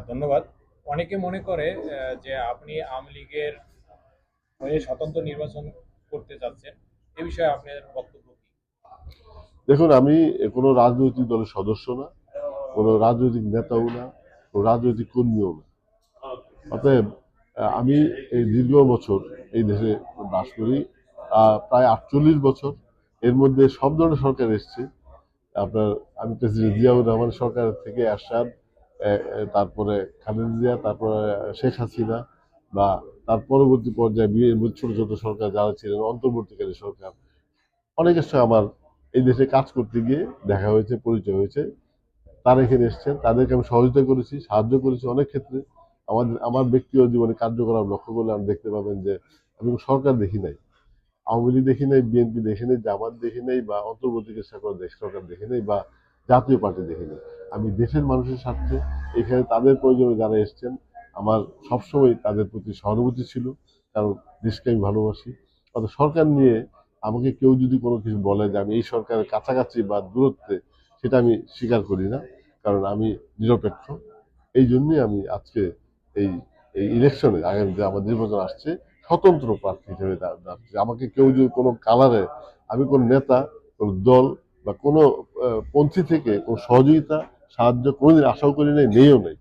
ধন্যবাদ। অনেকে মনে করে যে আপনি আওয়ামী লীগের হয়ে স্বতন্ত্র নির্বাচন করতে চাচ্ছেন। এ বিষয়ে আপনার বক্তব্য কি? দেখুন, আমি কোনো রাজনৈতিক দলের সদস্য না, কোনো রাজনৈতিক নেতাও না, কোনো রাজনৈতিক কর্মীও না। অতএব আমি এই দীর্ঘ বছর এই দেশে বাস করি, প্রায় 48 বছর। এর মধ্যে সব ধরনের সরকার এসছে। আপনার আমি প্রেসিডেন্ট জিয়াউর রহমান সরকার থেকে আরশাদ, তারপরে খালেদা জিয়া, তারপরে শেখ হাসিনা, বা তার পরবর্তী পর্যায়ে ছোট ছোট সরকার যারা ছিলেন, অন্তর্বর্তীকালীন সরকার, অনেকের সঙ্গে আমার এই দেশে কাজ করতে গিয়ে দেখা হয়েছে, পরিচয় হয়েছে। তারা এখানে এসছেন, তাদেরকে আমি সহযোগিতা করেছি, সাহায্য করেছি অনেক ক্ষেত্রে। আমার ব্যক্তিগত জীবনে কার্যকলাপ লক্ষ্য করলে আপনি দেখতে পাবেন যে আমি কোনো সরকার দেখি নাই, আওয়ামী লীগ দেখি নাই, বিএনপি দেখি নাই, জামাত দেখি নাই, বা অন্তর্বর্তীকালীন সরকার দেখি নাই, বা জাতীয় পার্টি দেখি নাই। আমি দেশের মানুষের স্বার্থে এখানে তাদের প্রয়োজনে যারা এসছেন, আমার সবসময় তাদের প্রতি সহানুভূতি ছিল, কারণ দেশকে আমি ভালোবাসি। অর্থাৎ সরকার নিয়ে আমাকে কেউ যদি কোনো কিছু বলে যে আমি এই সরকারের কাছাকাছি বা দূরত্বে, সেটা আমি স্বীকার করি না, কারণ আমি নিরপেক্ষ। এই জন্যই আমি আজকে এই এই ইলেকশনে, আগামী যে আমার নির্বাচন আসছে, স্বতন্ত্র প্রার্থী হিসেবে দাঁড়াচ্ছি। আমাকে কেউ যদি কোনো কালারে, আমি কোনো নেতা, কোনো দল বা কোনো পন্থী থেকে কোনো সহযোগিতা, সাহায্য কোনোদিন আশাও করি নাই, নেইও নাই।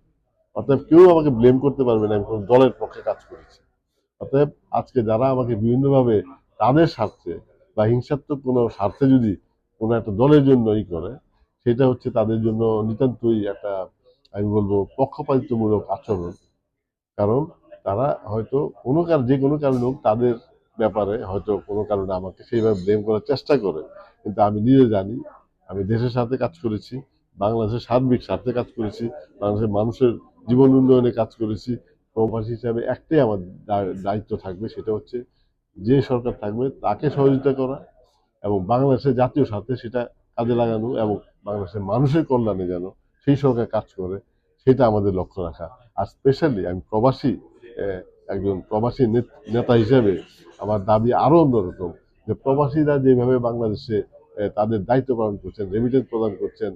অতএব কেউ আমাকে ব্লেম করতে পারবে না আমি কোনো দলের পক্ষে কাজ করেছি। অতএব আজকে যারা আমাকে বিভিন্নভাবে তাদের স্বার্থে বা হিংসাত্মক কোনো স্বার্থে যদি কোনো একটা দলের জন্য করে, সেটা হচ্ছে তাদের জন্য নিতান্তই একটা, আমি বলবো, পক্ষপাতিত্বমূলক আচরণ। কারণ তারা হয়তো যে কোনো কারণে হোক, তাদের ব্যাপারে হয়তো কোনো কারণে আমাকে সেইভাবে ব্লেম করার চেষ্টা করে। কিন্তু আমি নিজে জানি, আমি দেশের সাথে কাজ করেছি, বাংলাদেশের সার্বিক স্বার্থে কাজ করেছি, বাংলাদেশের মানুষের জীবন উন্নয়নে কাজ করেছি। প্রবাসী হিসাবে একটাই আমার দায়িত্ব থাকবে, সেটা হচ্ছে যে সরকার থাকবে তাকে সহযোগিতা করা, এবং বাংলাদেশের জাতীয় স্বার্থে সেটা কাজে লাগানো, এবং বাংলাদেশের মানুষের কল্যাণে যেন সেই সরকার কাজ করে, সেটা আমাদের লক্ষ্য রাখা। আর স্পেশালি আমি প্রবাসী, একজন প্রবাসী নেতা হিসেবে আমার দাবি আরো অন্যরকম, যে প্রবাসীরা যেভাবে বাংলাদেশে তাদের দায়িত্ব পালন করছেন, রেমিটেন্স প্রদান করছেন,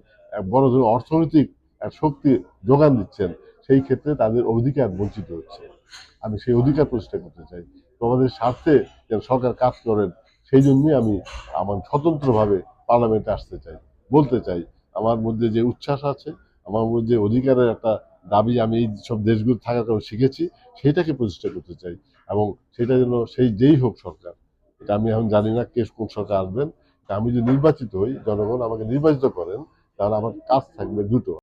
বড় ধরনের অর্থনৈতিক শক্তি যোগান দিচ্ছেন, সেই ক্ষেত্রে তাদের অধিকার বঞ্চিত হচ্ছে। আমি সেই অধিকার প্রতিষ্ঠা করতে চাই। তোমাদের স্বার্থে যেন সরকার কাজ করেন, সেই জন্যই আমি আমার স্বতন্ত্রভাবে পার্লামেন্টে আসতে চাই, বলতে চাই আমার মধ্যে যে উচ্ছ্বাস আছে, আমার মধ্যে অধিকারের একটা দাবি আমি এই সব দেশগুলো থাকার কারণে শিখেছি, সেটাকে প্রতিষ্ঠা করতে চাই। এবং সেটা যেন সেই যেই হোক সরকার, এটা আমি এখন জানি না কে কোন সরকার আসবেন। তা আমি যদি নির্বাচিত হই, জনগণ আমাকে নির্বাচিত করেন, তাহলে আমার কাজ থাকবে দুটো।